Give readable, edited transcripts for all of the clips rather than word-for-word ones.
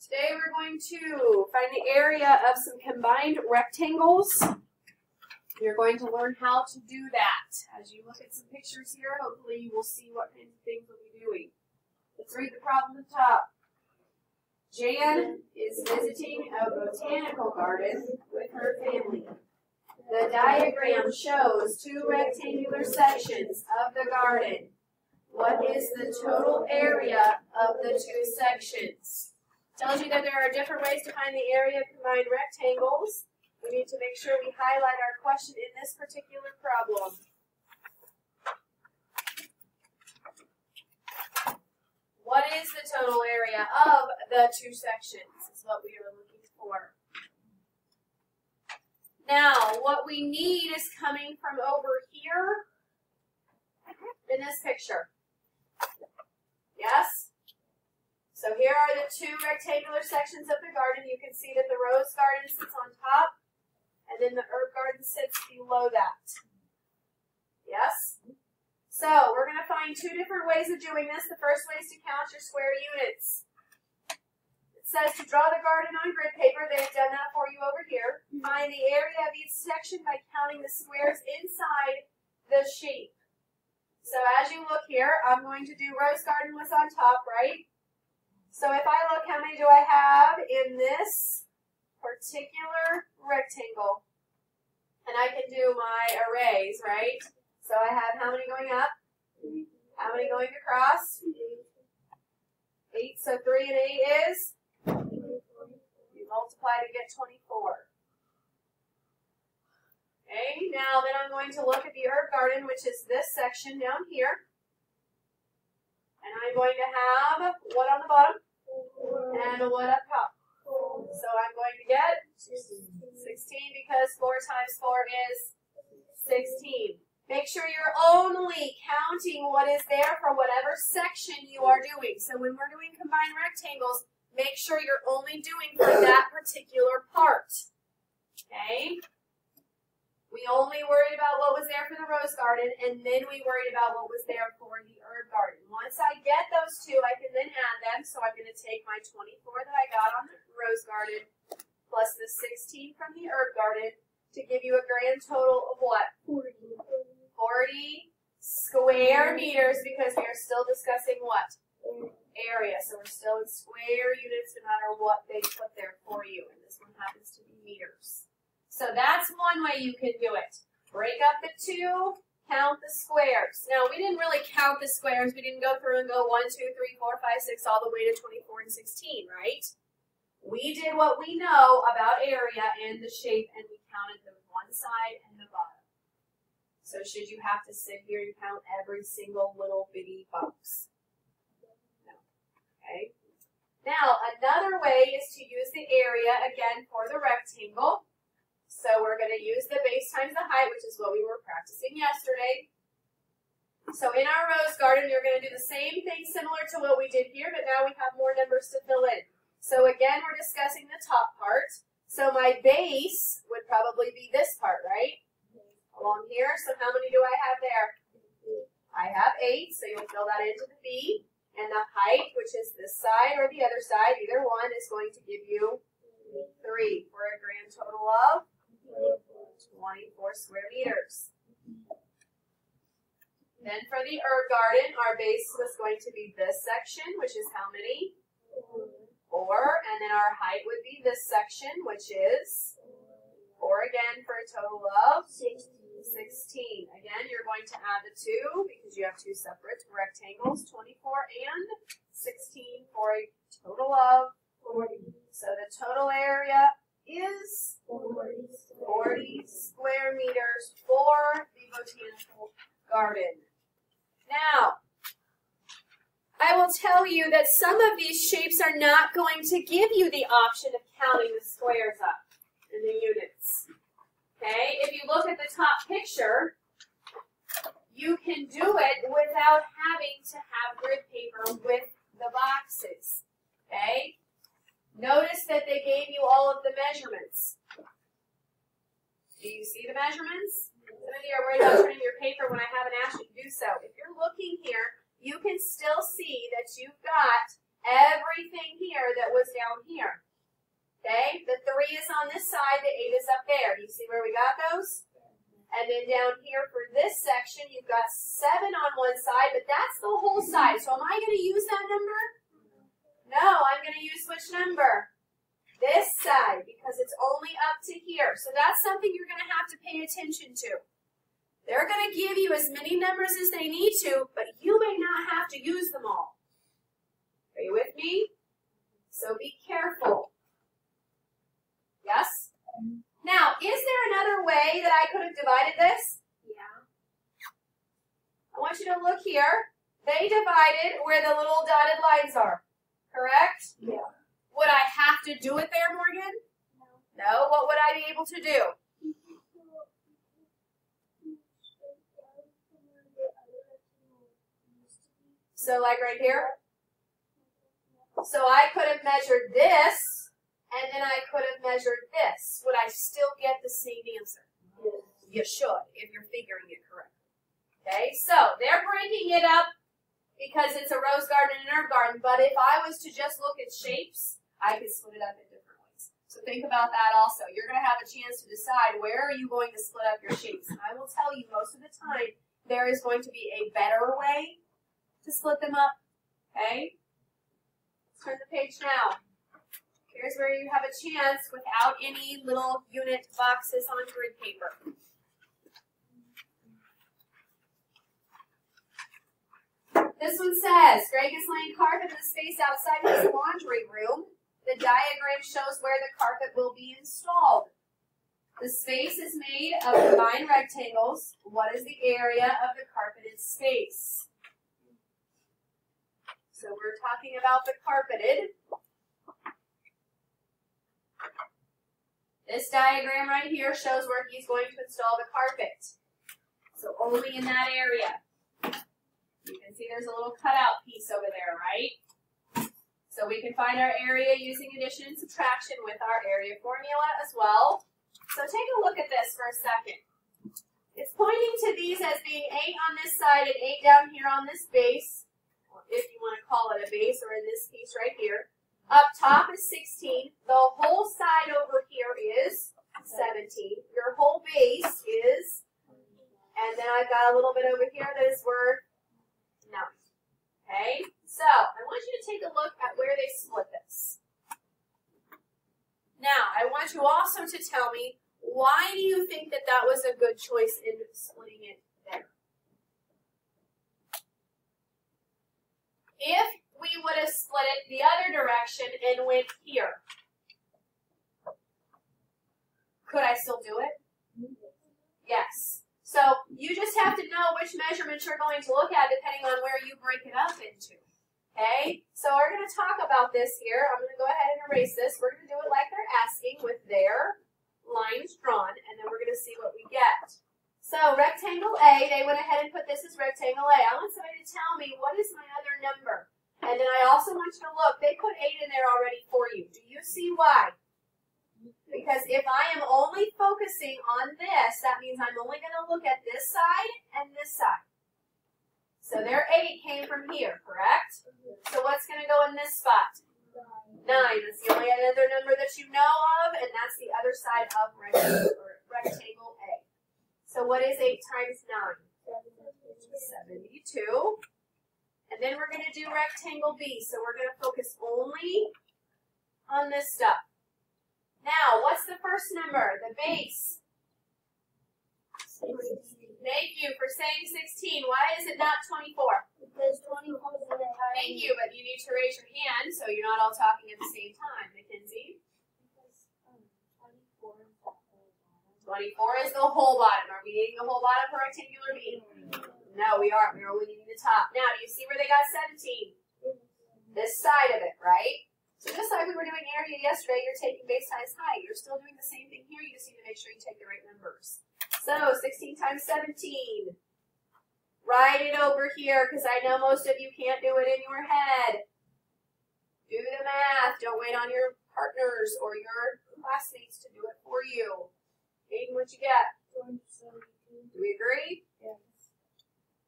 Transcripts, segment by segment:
Today we're going to find the area of some combined rectangles. You're going to learn how to do that. As you look at some pictures here, hopefully you will see what kinds of things we'll be doing. Let's read the problem at the top. Jan is visiting a botanical garden with her family. The diagram shows two rectangular sections of the garden. What is the total area of the two sections? Tells you that there are different ways to find the area of combined rectangles. We need to make sure we highlight our question in this particular problem. What is the total area of the two sections is what we are looking for. Now, what we need is coming from over here in this picture. Yes? So here are the two rectangular sections of the garden. You can see that the rose garden sits on top, and then the herb garden sits below that. Yes? So we're going to find two different ways of doing this. The first way is to count your square units. It says to draw the garden on grid paper. They've done that for you over here. Find the area of each section by counting the squares inside the shape. So as you look here, I'm going to do rose garden was on top, right? So if I look, how many do I have in this particular rectangle? And I can do my arrays, right? So I have how many going up? How many going across? 8. So 3 and 8 is? You multiply to get 24. Okay, now then I'm going to look at the herb garden, which is this section down here. And I'm going to have what on the bottom? And what up top. So I'm going to get 16 because 4 times 4 is 16. Make sure you're only counting what is there for whatever section you are doing. So when we're doing combined rectangles, make sure you're only doing for that particular part. Okay? We only worried about what was there for the rose garden, and then we worried about what was there for the herb garden. Once I get those two, I can then add them. So I'm going to take my 24 that I got on the rose garden plus the 16 from the herb garden to give you a grand total of what? 40 square meters, because we are still discussing what? Area. So we're still in square units no matter what they put there for you. And this one happens to be meters. So that's one way you can do it. Break up the two, count the squares. Now, we didn't really count the squares. We didn't go through and go 1, 2, 3, 4, 5, 6, all the way to 24 and 16, right? We did what we know about area and the shape, and we counted the one side and the bottom. So should you have to sit here and count every single little bitty box? No. Okay? Now, another way is to use the area, again, for the rectangle. So we're going to use the base times the height, which is what we were practicing yesterday. So in our rose garden, you're going to do the same thing similar to what we did here, but now we have more numbers to fill in. So again, we're discussing the top part. So my base would probably be this part, right? Along here. So how many do I have there? I have 8, so you'll fill that into the B. And the height, which is this side or the other side, either one, is going to give you 3 for a grand total of 24 square meters. Then for the herb garden, our base was going to be this section, which is how many? 4. And then our height would be this section, which is 4 again for a total of 16. Again, you're going to add the 2 because you have two separate rectangles, 24 and 16 for a total of 40. So the total area is 40 square meters for the botanical garden. Now, I will tell you that some of these shapes are not going to give you the option of counting the squares up in the units. Okay, if you look at the top picture, you can do it without having to have grid paper with the boxes. Okay? Notice that they gave you all of the measurements. Do you see the measurements? Some of you are worried about turning your paper when I haven't asked you to do so. If you're looking here, you can still see that you've got everything here that was down here. Okay, the 3 is on this side, the 8 is up there. Do you see where we got those? And then down here for this section, you've got 7 on one side, but that's the whole side. So am I going to use that number? No, I'm going to use which number? This side, because it's only up to here. So that's something you're going to have to pay attention to. They're going to give you as many numbers as they need to, but you may not have to use them all. Are you with me? So be careful. Yes? Now, is there another way that I could have divided this? Yeah. I want you to look here. They divided where the little dotted lines are. Correct? Yeah. Would I have to do it there, Morgan? No. No? What would I be able to do? So like right here? So I could have measured this, and then I could have measured this. Would I still get the same answer? Yes. You should, if you're figuring it correctly. Okay, so they're breaking it up because it's a rose garden and an herb garden, but if I was to just look at shapes, I could split it up in different ways. So think about that also. You're going to have a chance to decide where are you going to split up your shapes. And I will tell you most of the time there is going to be a better way to split them up. Okay? Let's turn the page now. Here's where you have a chance without any little unit boxes on grid paper. This one says, Greg is laying carpet in the space outside his laundry room. The diagram shows where the carpet will be installed. The space is made of combined rectangles. What is the area of the carpeted space? So we're talking about the carpeted. This diagram right here shows where he's going to install the carpet. So only in that area. You can see there's a little cutout piece over there, right? So we can find our area using addition and subtraction with our area formula as well. So take a look at this for a second. It's pointing to these as being 8 on this side and 8 down here on this base, if you want to call it a base, or in this piece right here. Up top is 16. The whole side over here is 17. Your whole base is, and then I've got a little bit over here that is worth 9. Okay? So, I want you to take a look at where they split this. Now, I want you also to tell me, why do you think that that was a good choice in splitting it there? If we would have split it the other direction and went here, could I still do it? Yes. So you just have to know which measurements you're going to look at depending on where you break it up into. Okay? So we're going to talk about this here. I'm going to go ahead and erase this. We're going to do it like they're asking with their lines drawn, and then we're going to see what we get. So rectangle A, they went ahead and put this as rectangle A. I want somebody to tell me, what is my other number? And then I also want you to look. They put 8 in there already for you. Do you see why? Because if I am only focusing on this, that means I'm only going to look at this side and this side. So their 8 came from here, correct? So what's going to go in this spot? 9. That's the only other number that you know of, and that's the other side of rectangle A. So what is 8 times 9? 72. And then we're going to do rectangle B. So we're going to focus only on this stuff. Now, what's the first number? The base. 16. Thank you for saying 16. Why is it not 24? Because 24 is the entire. Thank you, but you need to raise your hand so you're not all talking at the same time. Mackenzie? Because 24 is the whole bottom. 24 is the whole bottom. Are we needing the whole bottom for rectangular B? No, we aren't. We're only needing the top. Now, do you see where they got 17? This side of it, right? So just like we were doing area yesterday, you're taking base times height. You're still doing the same thing here. You just need to make sure you take the right numbers. So 16 times 17. Write it over here because I know most of you can't do it in your head. Do the math. Don't wait on your partners or your classmates to do it for you. Aiden, what you get? 272. Do we agree? Yes.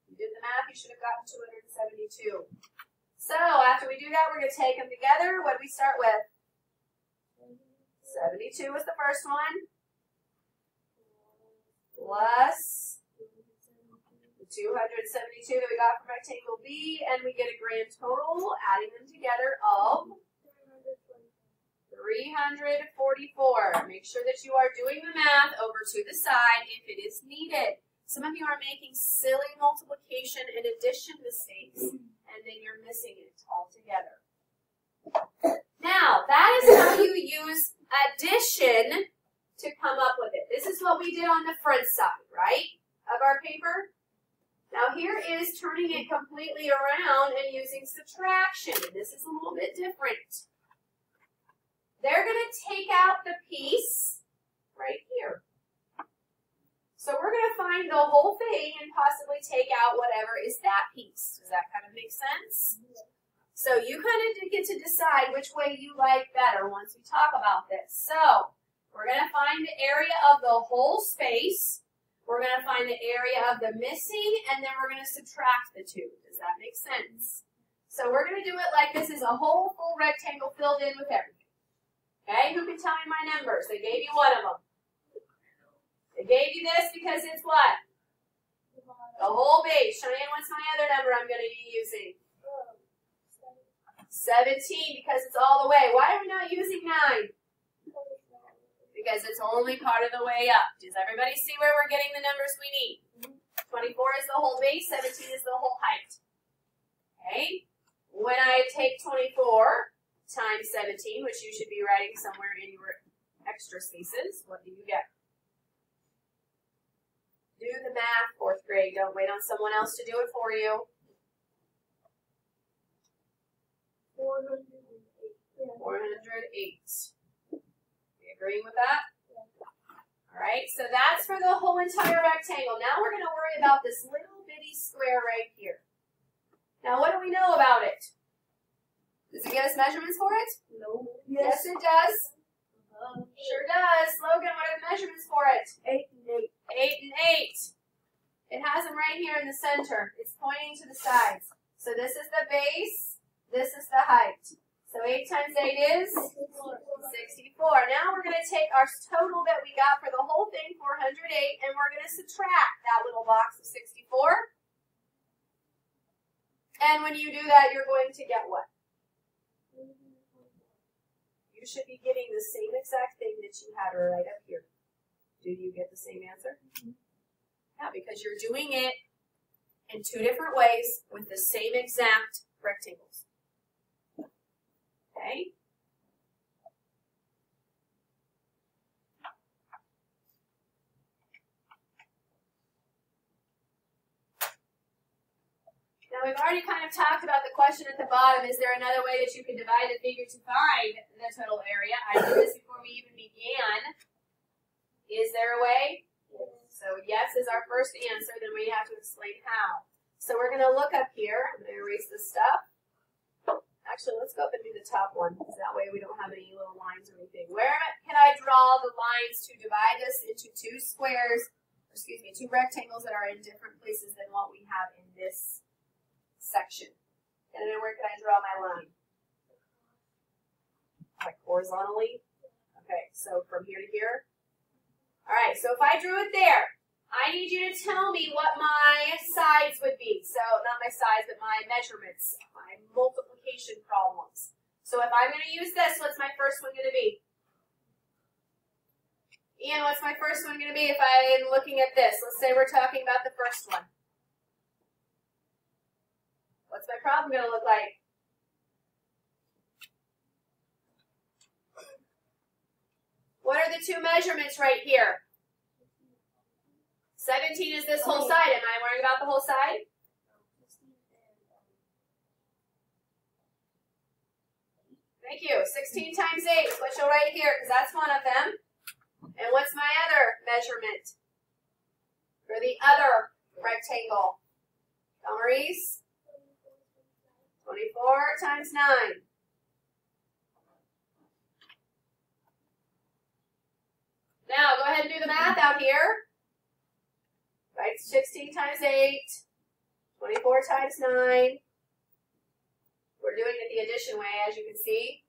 You did the math, you should have gotten 272. So after we do that, we're going to take them together. What do we start with? 72 was the first one. Plus the 272 that we got from rectangle B, and we get a grand total, adding them together, of 344. Make sure that you are doing the math over to the side if it is needed. Some of you are making silly multiplication and addition mistakes, and then you're missing it altogether. Now, that is how you use addition to come up with it. This is what we did on the front side, right, of our paper. Now, here is turning it completely around and using subtraction. This is a little bit different. They're going to take out the piece right here. So we're going to find the whole thing and possibly take out whatever is that piece. Does that kind of make sense? So you kind of get to decide which way you like better once we talk about this. So we're going to find the area of the whole space. We're going to find the area of the missing, and then we're going to subtract the two. Does that make sense? So we're going to do it like this is a whole full rectangle filled in with everything. Okay, who can tell me my numbers? They gave you one of them. They gave you this because it's what? The whole base. Cheyenne, what's my other number I'm going to be using? 17, because it's all the way. Why are we not using 9? Because it's only part of the way up. Does everybody see where we're getting the numbers we need? 24 is the whole base, 17 is the whole height. Okay? When I take 24 times 17, which you should be writing somewhere in your extra spaces, what do you get? Do the math, 4th grade. Don't wait on someone else to do it for you. 408. 408. We agreeing with that? All right, so that's for the whole entire rectangle. Now we're going to worry about this little bitty square right here. Now, what do we know about it? Does it give us measurements for it? No. Yes, it does. Sure does. Logan, what are the measurements for it? 8 and 8. 8 and 8. It has them right here in the center. It's pointing to the sides. So this is the base. This is the height. So 8 times 8 is 64. Now we're going to take our total that we got for the whole thing, 408, and we're going to subtract that little box of 64. And when you do that, you're going to get what? You should be getting the same exact thing that you had right up here. Do you get the same answer? Yeah, because you're doing it in 2 different ways with the same exact rectangles. Okay? Now we've already kind of talked about the question at the bottom. Is there another way that you can divide the figure to find the total area? I did this before we even began. Is there a way? So yes is our first answer, then we have to explain how. So we're going to look up here. I'm going to erase this stuff. Actually, let's go up and do the top one, because that way we don't have any little lines or anything. Where can I draw the lines to divide this into 2 squares, excuse me, 2 rectangles that are in different places than what we have in this section? And then where can I draw my line? Like horizontally? Okay, so from here to here. All right, so if I drew it there, I need you to tell me what my sides would be. So not my sides, but my measurements, my multiplication problems. So if I'm going to use this, what's my first one going to be? Ian, what's my first one going to be if I'm looking at this? Let's say we're talking about the first one. What's my problem going to look like? What are the 2 measurements right here? 17 is this whole side. Am I worrying about the whole side? Thank you. 16 times 8, which you'll write here because that's one of them. And what's my other measurement for the other rectangle? Maurice? 24 times 9. Now, go ahead and do the math out here. Right, 16 times 8, 24 times 9. We're doing it the addition way, as you can see.